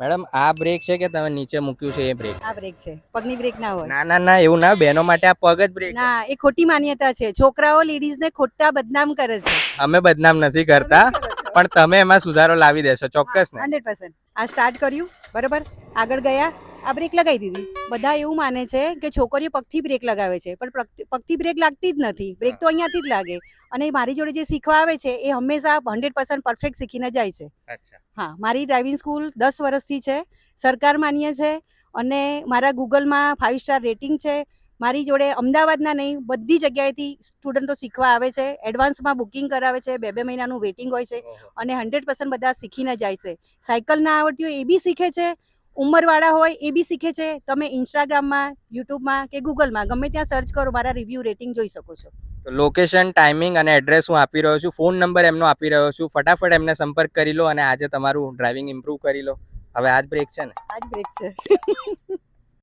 Madam આ break છે કે તમે નીચે મૂક્યું છે એ બ્રેક? આ બ્રેક છે, પગની બ્રેક ના હોય. ના ના ના, એવું ના, બહેનો માટે આ પગ જ બ્રેક. ના, એ ખોટી માન્યતા છે. છોકરાઓ લેડીઝને ખોટા બદનામ કરે છે. અમે બદનામ નથી કરતા, પણ તમે એમાં સુધારો લાવી દેશો ચોક્કસ ને? 100%. આ સ્ટાર્ટ કર્યું બરોબર, આગળ ગયા, આ બ્રેક લગાવી દીધી. બધા એવું માને છે કે છોકરીઓ પગથી બ્રેક લગાવે છે, પણ પગથી બ્રેક લાગતી જ નથી. બ્રેક તો અહીંયાથી જ લાગે. અને મારી જોડે જે શીખવા આવે છે એ હંમેશા 100% પરફેક્ટ શીખીને જાય છે. અચ્છા. હા, મારી ડ્રાઇવિંગ સ્કૂલ 10 વર્ષથી છે, સરકાર માન્ય છે, અને મારા ગૂગલમાં 5 સ્ટાર રેટિંગ છે. મારી જોડે અમદાવાદના નહીં, બધી જગ્યાએથી સ્ટુડન્ટો શીખવા આવે છે. એડવાન્સમાં બુકિંગ કરાવે છે, 2 મહિનાનું વેઇટિંગ હોય છે, અને 100% બધા શીખીને જાય છે. સાયકલ ના આવડતી હોય એ બી શીખે છે, ઉંમરવાળા હોય એ બી શીખે છે. તમે ઇન્સ્ટાગ્રામમાં, યુટ્યુબમાં કે ગૂગલમાં ગમે ત્યાં સર્ચ કરો, મારા રિવ્યૂ રેટિંગ જોઈ શકો છો. તો લોકેશન, ટાઈમિંગ અને એડ્રેસ હું આપી રહ્યો છું, ફોન નંબર એમનો આપી રહ્યો છું. ફટાફટ એમને સંપર્ક કરી લો અને આજે તમારું ડ્રાઇવિંગ ઇમ્પ્રૂવ કરી લો. હવે આ જ બ્રેક છે ને? આ જ બ્રેક છે.